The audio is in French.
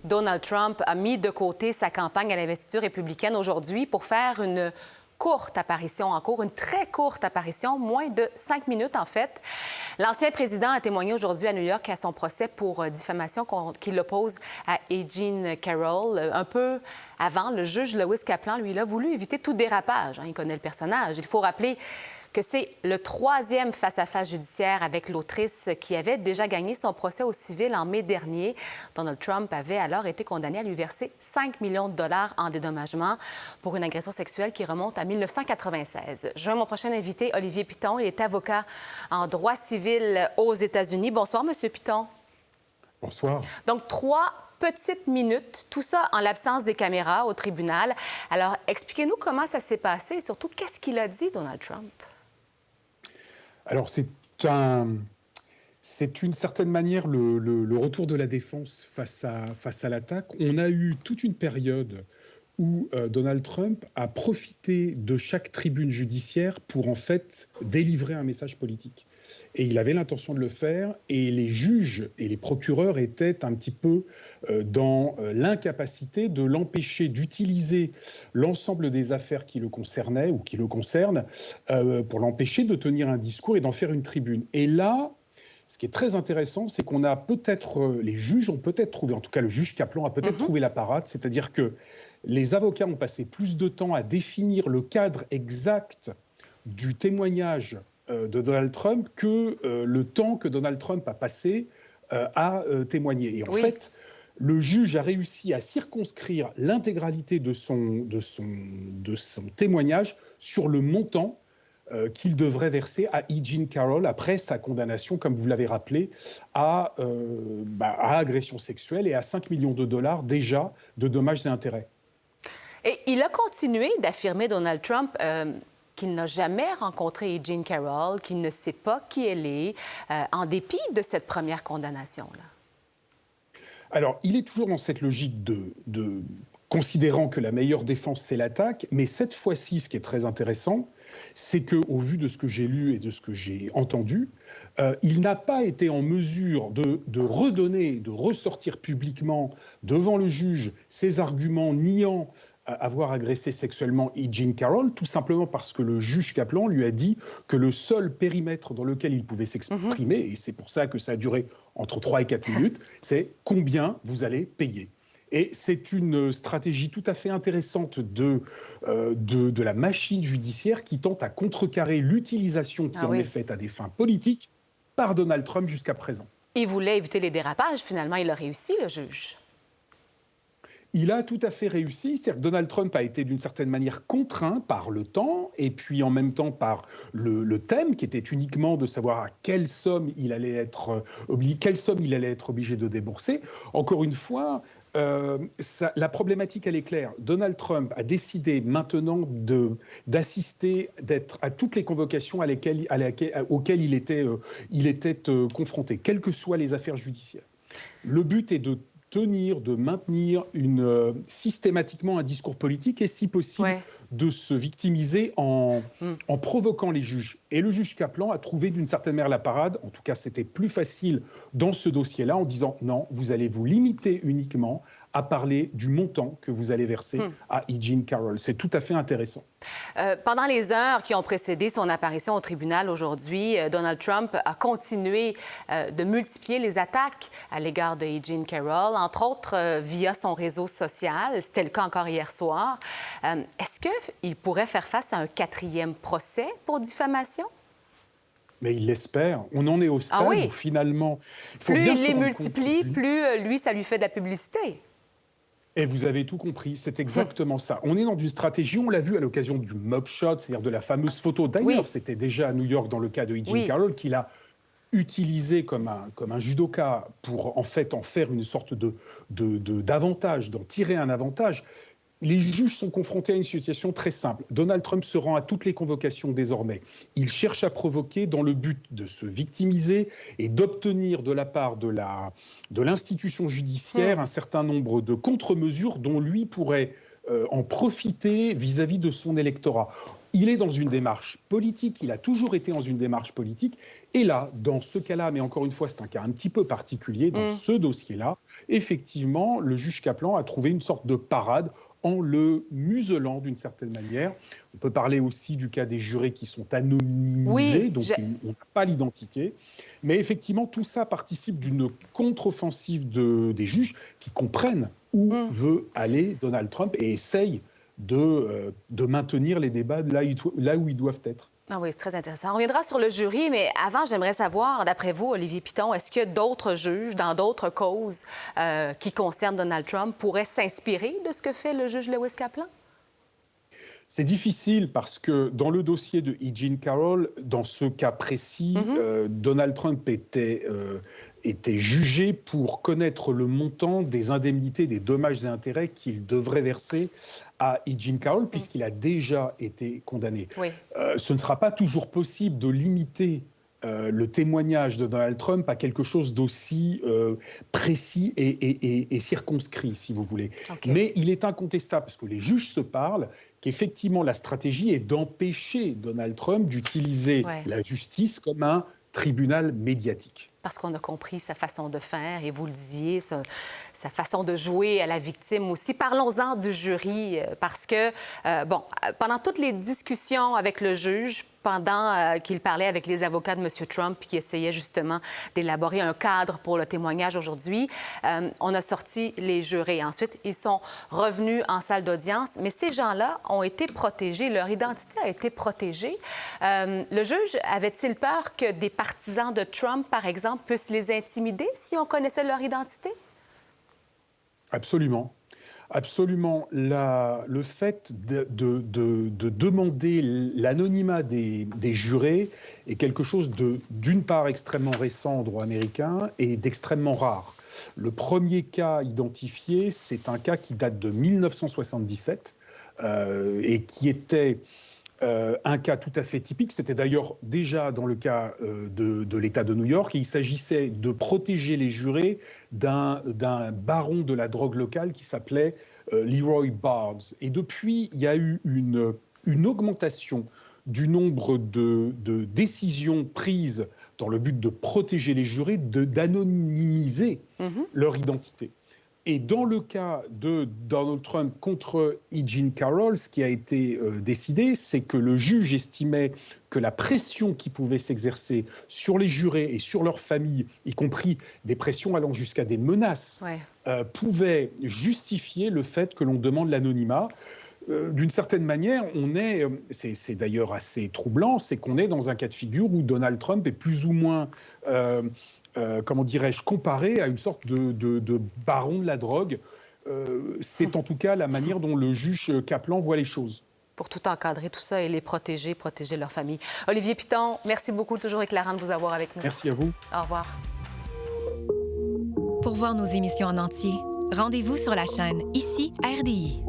Donald Trump a mis de côté sa campagne à l'investiture républicaine aujourd'hui pour faire une courte apparition en cours, une très courte apparition, moins de 5 minutes en fait. L'ancien président a témoigné aujourd'hui à New York à son procès pour diffamation qu'il oppose à E. Jean Carroll. Un peu avant, le juge Lewis Kaplan, lui, il a voulu éviter tout dérapage. Il connaît le personnage. Il faut rappeler que c'est le 3e face-à-face judiciaire avec l'autrice qui avait déjà gagné son procès au civil en mai dernier. Donald Trump avait alors été condamné à lui verser 5 millions de dollars en dédommagement pour une agression sexuelle qui remonte à 1996. Je joins mon prochain invité, Olivier Piton. Il est avocat en droit civil aux États-Unis. Bonsoir, Monsieur Piton. Bonsoir. Donc, 3 petites minutes, tout ça en l'absence des caméras au tribunal. Alors, expliquez-nous comment ça s'est passé et surtout, qu'est-ce qu'il a dit, Donald Trump? Alors, c'est d'une certaine manière le retour de la défense face à l'attaque. On a eu toute une période où Donald Trump a profité de chaque tribune judiciaire pour en fait délivrer un message politique. Et il avait l'intention de le faire, et les juges et les procureurs étaient un petit peu dans l'incapacité de l'empêcher d'utiliser l'ensemble des affaires qui le concernaient ou qui le concernent pour l'empêcher de tenir un discours et d'en faire une tribune. Et là, ce qui est très intéressant, c'est qu'on a peut-être, les juges ont peut-être trouvé, en tout cas le juge Kaplan a peut-être trouvé la parade, c'est-à-dire que les avocats ont passé plus de temps à définir le cadre exact du témoignage de Donald Trump que le temps que Donald Trump a passé à témoigner. Et en fait, le juge a réussi à circonscrire l'intégralité de son témoignage sur le montant qu'il devrait verser à E. Jean Carroll après sa condamnation, comme vous l'avez rappelé, à agression sexuelle et à 5 millions de dollars déjà de dommages et intérêts. Et il a continué d'affirmer, Donald Trump, qu'il n'a jamais rencontré E. Jean Carroll, qu'il ne sait pas qui elle est, en dépit de cette première condamnation-là. Alors, il est toujours dans cette logique de considérant que la meilleure défense, c'est l'attaque, mais cette fois-ci, ce qui est très intéressant, c'est qu'au vu de ce que j'ai lu et de ce que j'ai entendu, il n'a pas été en mesure de ressortir publiquement devant le juge ses arguments niant avoir agressé sexuellement E. Jean Carroll, tout simplement parce que le juge Kaplan lui a dit que le seul périmètre dans lequel il pouvait s'exprimer, et c'est pour ça que ça a duré entre 3 et 4 minutes, c'est combien vous allez payer. Et c'est une stratégie tout à fait intéressante de la machine judiciaire qui tente à contrecarrer l'utilisation qui en est faite à des fins politiques par Donald Trump jusqu'à présent. Il voulait éviter les dérapages. Finalement, il a réussi, le juge. Il a tout à fait réussi, c'est-à-dire que Donald Trump a été d'une certaine manière contraint par le temps et puis en même temps par le thème qui était uniquement de savoir à quelle somme il allait être obligé de débourser. Encore une fois, la problématique, elle est claire. Donald Trump a décidé maintenant d'assister, d'être à toutes les convocations auxquelles il était confronté, quelles que soient les affaires judiciaires. Le but est de maintenir systématiquement un discours politique et, si possible, de se victimiser en provoquant les juges. Et le juge Kaplan a trouvé d'une certaine manière la parade. En tout cas, c'était plus facile dans ce dossier-là en disant non, vous allez vous limiter uniquement à parler du montant que vous allez verser à E. Jean Carroll. C'est tout à fait intéressant. Pendant les heures qui ont précédé son apparition au tribunal aujourd'hui, Donald Trump a continué de multiplier les attaques à l'égard de E. Jean Carroll, entre autres via son réseau social. C'était le cas encore hier soir. Est-ce qu'il pourrait faire face à un 4e procès pour diffamation? Mais il l'espère. On en est au stade où finalement... Plus il les multiplie, plus lui, ça lui fait de la publicité. Et vous avez tout compris, c'est exactement ça. On est dans une stratégie, on l'a vu à l'occasion du mugshot, c'est-à-dire de la fameuse photo. D'ailleurs, c'était déjà à New York dans le cas de E. Jean Carroll qu'il a utilisé comme un judoka pour en faire une sorte d'avantage, d'en tirer un avantage. Les juges sont confrontés à une situation très simple. Donald Trump se rend à toutes les convocations désormais. Il cherche à provoquer dans le but de se victimiser et d'obtenir de la part de l'institution judiciaire un certain nombre de contre-mesures dont lui pourrait en profiter vis-à-vis de son électorat. il est dans une démarche politique, il a toujours été dans une démarche politique. Et là, dans ce cas-là, mais encore une fois, c'est un cas un petit peu particulier, dans ce dossier-là, effectivement, le juge Kaplan a trouvé une sorte de parade en le muselant d'une certaine manière. On peut parler aussi du cas des jurés qui sont anonymisés, donc on n'a pas l'identité. Mais effectivement, tout ça participe d'une contre-offensive des juges qui comprennent où veut aller Donald Trump et essayent de maintenir les débats là où ils doivent être. Ah oui, c'est très intéressant. On reviendra sur le jury, mais avant, j'aimerais savoir, d'après vous, Olivier Piton, est-ce que d'autres juges, dans d'autres causes qui concernent Donald Trump, pourraient s'inspirer de ce que fait le juge Lewis Kaplan? C'est difficile parce que dans le dossier de E. Jean Carroll, dans ce cas précis, Donald Trump était jugé pour connaître le montant des indemnités, des dommages et intérêts qu'il devrait verser à E. Jean Carroll, puisqu'il a déjà été condamné. Oui. Ce ne sera pas toujours possible de limiter le témoignage de Donald Trump à quelque chose d'aussi précis et circonscrit, si vous voulez. Okay. Mais il est incontestable, parce que les juges se parlent, qu'effectivement la stratégie est d'empêcher Donald Trump d'utiliser la justice comme un tribunal médiatique. Parce qu'on a compris sa façon de faire, et vous le disiez, sa façon de jouer à la victime aussi. Parlons-en du jury, parce que, pendant toutes les discussions avec le juge, pendant qu'il parlait avec les avocats de M. Trump, qui essayaient justement d'élaborer un cadre pour le témoignage aujourd'hui, on a sorti les jurés. Ensuite, ils sont revenus en salle d'audience, mais ces gens-là ont été protégés. Leur identité a été protégée. Le juge avait-il peur que des partisans de Trump, par exemple, puissent les intimider si on connaissait leur identité? Absolument. Absolument. Le fait de demander l'anonymat des jurés est quelque chose d'une part, extrêmement récent en droit américain et d'extrêmement rare. Le premier cas identifié, c'est un cas qui date de 1977 et qui était un cas tout à fait typique. C'était d'ailleurs déjà dans le cas de l'État de New York. Il s'agissait de protéger les jurés d'un baron de la drogue locale qui s'appelait Leroy Bard. Et depuis, il y a eu une augmentation du nombre de décisions prises dans le but de protéger les jurés, d'anonymiser leur identité. Et dans le cas de Donald Trump contre E. Jean Carroll, ce qui a été décidé, c'est que le juge estimait que la pression qui pouvait s'exercer sur les jurés et sur leurs familles, y compris des pressions allant jusqu'à des menaces, pouvait justifier le fait que l'on demande l'anonymat. D'une certaine manière, c'est d'ailleurs assez troublant, c'est qu'on est dans un cas de figure où Donald Trump est plus ou moins... comment dirais-je, comparé à une sorte de baron de la drogue. C'est en tout cas la manière dont le juge Kaplan voit les choses. Pour tout encadrer, tout ça, et les protéger leur famille. Olivier Piton, merci beaucoup, toujours éclairant de vous avoir avec nous. Merci à vous. Au revoir. Pour voir nos émissions en entier, rendez-vous sur la chaîne ICI RDI.